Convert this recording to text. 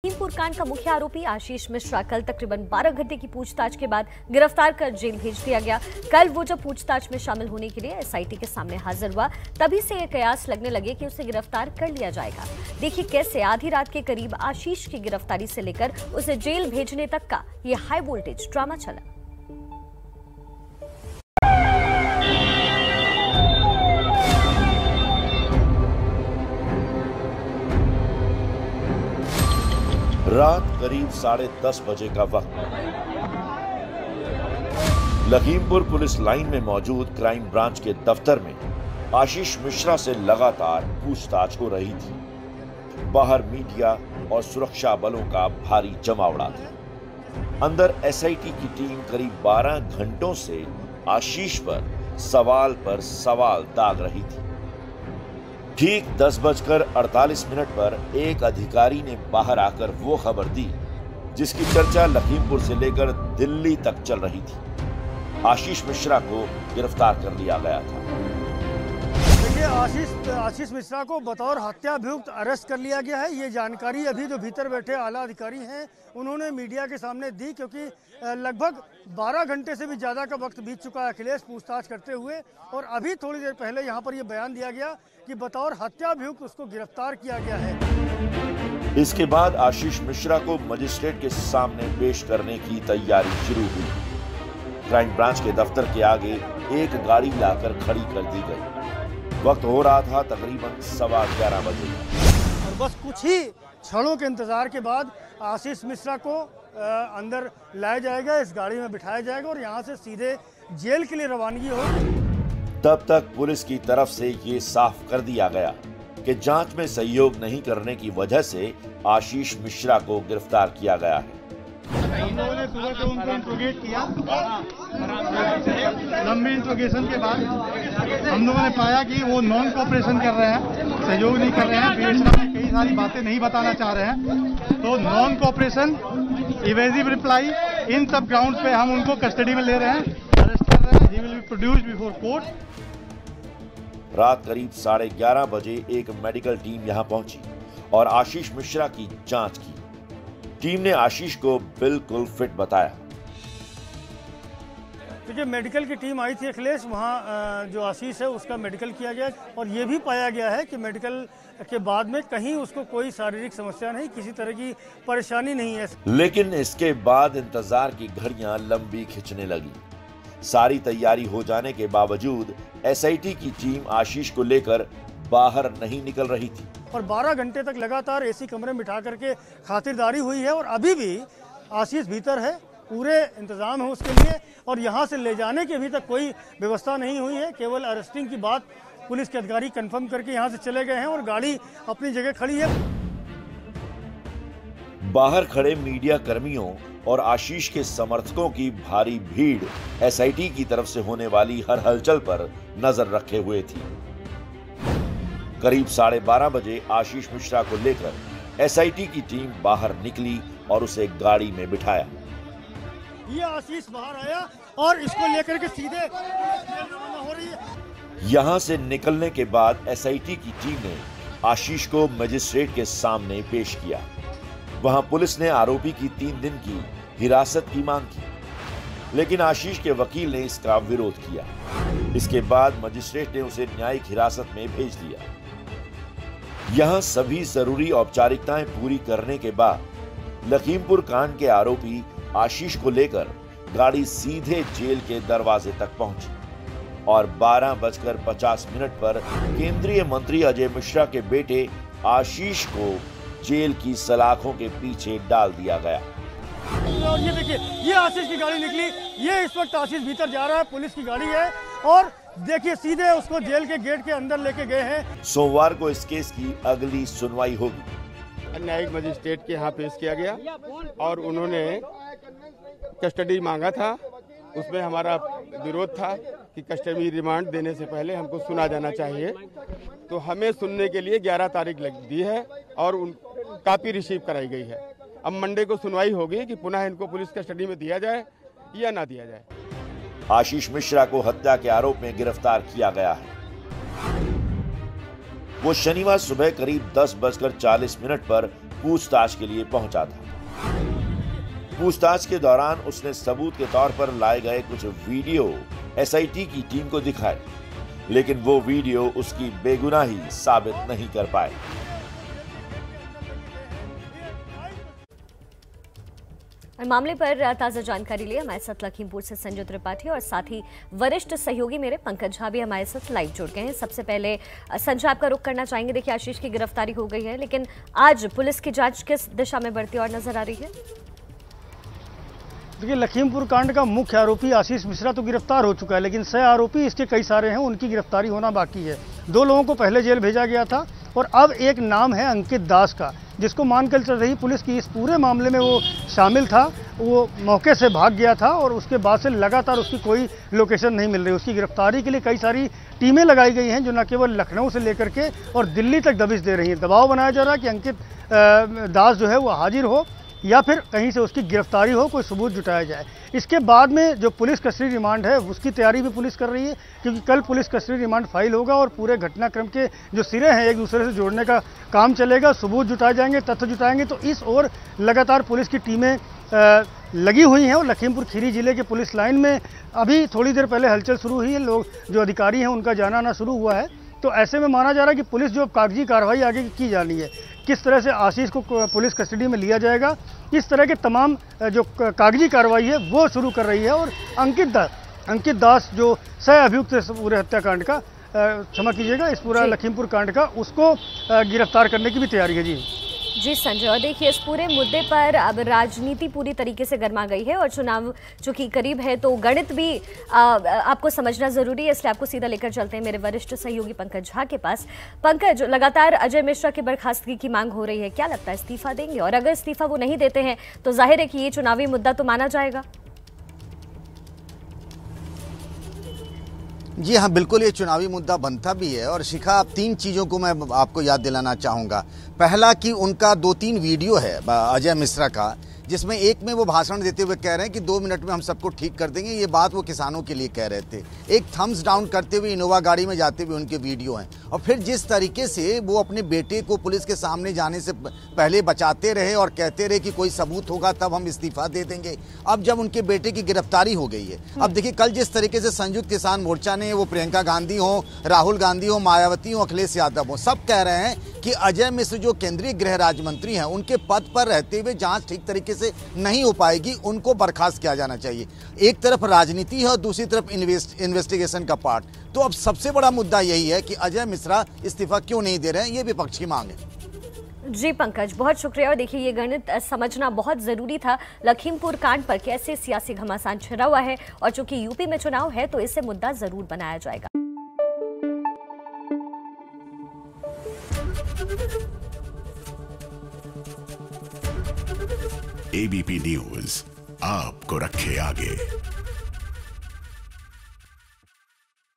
लखीमपुर कांड का मुख्य आरोपी आशीष मिश्रा कल तकरीबन 12 घंटे की पूछताछ के बाद गिरफ्तार कर जेल भेज दिया गया। कल वो जब पूछताछ में शामिल होने के लिए एसआईटी के सामने हाजिर हुआ, तभी से ये कयास लगने लगे कि उसे गिरफ्तार कर लिया जाएगा। देखिए कैसे आधी रात के करीब आशीष की गिरफ्तारी से लेकर उसे जेल भेजने तक का ये हाई वोल्टेज ड्रामा चला। रात करीब 10:30 बजे का वक्त। लखीमपुर पुलिस लाइन में मौजूद क्राइम ब्रांच के दफ्तर में आशीष मिश्रा से लगातार पूछताछ हो रही थी। बाहर मीडिया और सुरक्षा बलों का भारी जमावड़ा था। अंदर एसआईटी की टीम करीब 12 घंटों से आशीष पर सवाल दाग रही थी। ठीक 10:48 पर एक अधिकारी ने बाहर आकर वो खबर दी जिसकी चर्चा लखीमपुर से लेकर दिल्ली तक चल रही थी। आशीष मिश्रा को गिरफ्तार कर लिया गया था। देखिए, आशीष मिश्रा को बतौर हत्या अभियुक्त अरेस्ट कर लिया गया है। ये जानकारी अभी जो भीतर बैठे आला अधिकारी हैं उन्होंने मीडिया के सामने दी, क्योंकि लगभग 12 घंटे से भी ज़्यादा का वक्त बीत चुका है अखिलेश पूछताछ करते हुए, और अभी थोड़ी देर पहले यहाँ पर ये बयान दिया गया कि बतौर हत्या अभियुक्त उसको गिरफ्तार किया गया है। इसके बाद आशीष मिश्रा को मजिस्ट्रेट के सामने पेश करने की तैयारी शुरू हुई। क्राइम ब्रांच के दफ्तर के आगे एक गाड़ी लाकर खड़ी कर दी गई। वक्त हो रहा था तकरीबन 11:15 बजे और बस कुछ ही क्षणों के इंतजार के बाद आशीष मिश्रा को अंदर लाया जाएगा, इस गाड़ी में बिठाया जाएगा और यहाँ से सीधे जेल के लिए रवानगी होगी। तब तक पुलिस की तरफ से ये साफ कर दिया गया कि जांच में सहयोग नहीं करने की वजह से आशीष मिश्रा को गिरफ्तार किया गया है। हम लोगों ने सुबह से उनको इंट्रोगेट किया। लंबी इंट्रोगेशन के बाद हम लोगों ने पाया कि वो नॉन कोऑपरेशन कर रहे हैं, सहयोग नहीं कर रहे हैं, बीएसएफ में कई सारी बातें नहीं बताना चाह रहे हैं। तो नॉन कोऑपरेशन, इवेजिव रिप्लाई, इन सब ग्राउंड पे हम उनको कस्टडी में ले रहे हैं, अरेस्ट कर रहे हैं। He will be produced before court. रात करीब 11:30 बजे एक मेडिकल टीम यहां पहुंची और आशीष मिश्रा की जांच की। टीम ने आशीष को बिल्कुल फिट बताया। देखिए, मेडिकल की टीम आई थी अखिलेश, वहाँ जो आशीष है उसका मेडिकल किया गया और ये भी पाया गया है कि मेडिकल के बाद में कहीं उसको कोई शारीरिक समस्या नहीं, किसी तरह की परेशानी नहीं है। लेकिन इसके बाद इंतजार की घड़ियां लंबी खिंचने लगी। सारी तैयारी हो जाने के बावजूद एसआईटी की टीम आशीष को लेकर बाहर नहीं निकल रही थी और 12 घंटे तक लगातार एसी कमरे में बिठा करके खातिरदारी हुई है और अभी भी आशीष भीतर है, पूरे इंतजाम है उसके लिए और यहाँ से ले जाने की अभी तक कोई व्यवस्था नहीं हुई है। केवल अरेस्टिंग की बात पुलिस के अधिकारी कंफर्म करके यहाँ से चले गए हैं और गाड़ी अपनी जगह खड़ी है। बाहर खड़े मीडिया कर्मियों और आशीष के समर्थकों की भारी भीड़ एसआईटी की तरफ से होने वाली हर हलचल पर नजर रखे हुए थी। करीब 12:30 बजे आशीष मिश्रा को लेकर एसआईटी की टीम बाहर निकली और उसे गाड़ी में बिठाया। ये आशीष बाहर आया और इसको लेकर के सीधे रवाना हो रही है। यहां से निकलने के बाद एसआईटी की टीम ने आशीष को मजिस्ट्रेट के सामने पेश किया। वहां पुलिस ने आरोपी की 3 दिन की हिरासत की मांग की, लेकिन आशीष के वकील ने इसका विरोध किया। इसके बाद मजिस्ट्रेट ने उसे न्यायिक हिरासत में भेज दिया। यहां सभी जरूरी औपचारिकताएं पूरी करने के बाद लखीमपुर कांड के आरोपी आशीष को लेकर गाड़ी सीधे जेल के दरवाजे तक पहुंची और 12:50 पर केंद्रीय मंत्री अजय मिश्रा के बेटे आशीष को जेल की सलाखों के पीछे डाल दिया गया। और ये देखिए, ये आशीष की गाड़ी निकली, ये इस वक्त आशीष भीतर जा रहा है, पुलिस की गाड़ी है और देखिए सीधे उसको जेल के गेट के अंदर लेके गए हैं। सोमवार को इस केस की अगली सुनवाई होगी। न्यायिक मजिस्ट्रेट के यहाँ पेश किया गया और उन्होंने कस्टडी मांगा था। उसमें हमारा विरोध था कि कस्टडी रिमांड देने से पहले हमको सुना जाना चाहिए, तो हमें सुनने के लिए 11 तारीख लग दी है और कॉपी रिसीव कराई गई है। अब मंडे को सुनवाई होगी कि पुनः इनको पुलिस कस्टडी में दिया जाए या ना दिया जाए। आशीष मिश्रा को हत्या के आरोप में गिरफ्तार किया गया है। वो शनिवार सुबह करीब 10:40 पर पूछताछ के लिए पहुंचा था। पूछताछ के दौरान उसने सबूत के तौर पर लाए गए कुछ वीडियो एसआईटी की टीम को दिखाए, लेकिन वो वीडियो उसकी बेगुनाही साबित नहीं कर पाए। मामले पर ताजा जानकारी लिए हमारे साथ लखीमपुर से संजय त्रिपाठी और साथ ही वरिष्ठ सहयोगी मेरे पंकज झा भी हमारे साथ लाइव जुड़ गए हैं। सबसे पहले संजय, आपका रुख करना चाहेंगे। देखिए, आशीष की गिरफ्तारी हो गई है, लेकिन आज पुलिस की जांच किस दिशा में बढ़ती और नजर आ रही है? देखिए, लखीमपुर कांड का मुख्य आरोपी आशीष मिश्रा तो गिरफ्तार हो चुका है, लेकिन सह आरोपी इसके कई सारे हैं, उनकी गिरफ्तारी होना बाकी है। 2 लोगों को पहले जेल भेजा गया था और अब एक नाम है अंकित दास का, जिसको मानकर चल रही पुलिस की इस पूरे मामले में वो शामिल था। वो मौके से भाग गया था और उसके बाद से लगातार उसकी कोई लोकेशन नहीं मिल रही। उसकी गिरफ्तारी के लिए कई सारी टीमें लगाई गई हैं, जो न केवल लखनऊ से लेकर के और दिल्ली तक दबिश दे रही हैं। दबाव बनाया जा रहा है कि अंकित दास जो है वो हाजिर हो या फिर कहीं से उसकी गिरफ्तारी हो, कोई सबूत जुटाया जाए। इसके बाद में जो पुलिस कस्टडी रिमांड है उसकी तैयारी भी पुलिस कर रही है, क्योंकि कल पुलिस कस्टडी रिमांड फाइल होगा और पूरे घटनाक्रम के जो सिरे हैं एक दूसरे से जोड़ने का काम चलेगा। सबूत जुटाए जाएंगे, तथ्य जुटाएंगे। तो इस ओर लगातार पुलिस की टीमें लगी हुई हैं और लखीमपुर खीरी जिले के पुलिस लाइन में अभी थोड़ी देर पहले हलचल शुरू हुई है। लोग जो अधिकारी हैं उनका जाना आना शुरू हुआ है। तो ऐसे में माना जा रहा है कि पुलिस जो कागजी कार्रवाई आगे की जानी है, किस तरह से आशीष को पुलिस कस्टडी में लिया जाएगा, इस तरह के तमाम जो कागजी कार्रवाई है वो शुरू कर रही है। और अंकित दास जो सह अभियुक्त पूरे हत्याकांड का, क्षमा कीजिएगा, इस पूरा लखीमपुर कांड का, उसको गिरफ्तार करने की भी तैयारी है। जी संजय, और देखिए, इस पूरे मुद्दे पर अब राजनीति पूरी तरीके से गर्मा गई है और चुनाव चूंकि करीब है तो गणित भी आपको समझना जरूरी है, इसलिए आपको सीधा लेकर चलते हैं मेरे वरिष्ठ सहयोगी पंकज झा के पास। पंकज, लगातार अजय मिश्रा की बर्खास्तगी की मांग हो रही है, क्या लगता है इस्तीफा देंगे? और अगर इस्तीफा वो नहीं देते हैं तो जाहिर है कि ये चुनावी मुद्दा तो माना जाएगा। जी हाँ, बिल्कुल ये चुनावी मुद्दा बनता भी है। और शिखा, 3 चीज़ों को मैं आपको याद दिलाना चाहूँगा। पहला कि उनका 2-3 वीडियो है अजय मिश्रा का, जिसमें एक में वो भाषण देते हुए कह रहे हैं कि 2 मिनट में हम सबको ठीक कर देंगे। ये बात वो किसानों के लिए कह रहे थे। एक थम्स डाउन करते हुए इनोवा गाड़ी में जाते हुए उनके वीडियो हैं। और फिर जिस तरीके से वो अपने बेटे को पुलिस के सामने जाने से पहले बचाते रहे और कहते रहे कि कोई सबूत होगा तब हम इस्तीफा दे देंगे। अब जब उनके बेटे की गिरफ्तारी हो गई है, अब देखिए, कल जिस तरीके से संयुक्त किसान मोर्चा ने, वो प्रियंका गांधी हो, राहुल गांधी हो, मायावती हो, अखिलेश यादव हो, सब कह रहे हैं कि अजय मिश्र जो केंद्रीय गृह राज्य मंत्री हैं, उनके पद पर रहते हुए जांच ठीक तरीके से नहीं हो पाएगी, उनको बर्खास्त किया जाना चाहिए। एक तरफ राजनीति है और दूसरी तरफ इन्वेस्टिगेशन का पार्ट। तो अब सबसे बड़ा मुद्दा यही है कि अजय मिश्रा इस्तीफा क्यों नहीं दे रहे हैं, ये विपक्ष की मांग है। जी पंकज, बहुत शुक्रिया। और देखिए, ये गणित समझना बहुत जरूरी था। लखीमपुर कांड पर कैसे सियासी घमासान छिड़ा हुआ है और चूंकि यूपी में चुनाव है तो इससे मुद्दा जरूर बनाया जाएगा। एबीपी न्यूज आपको रखे आगे।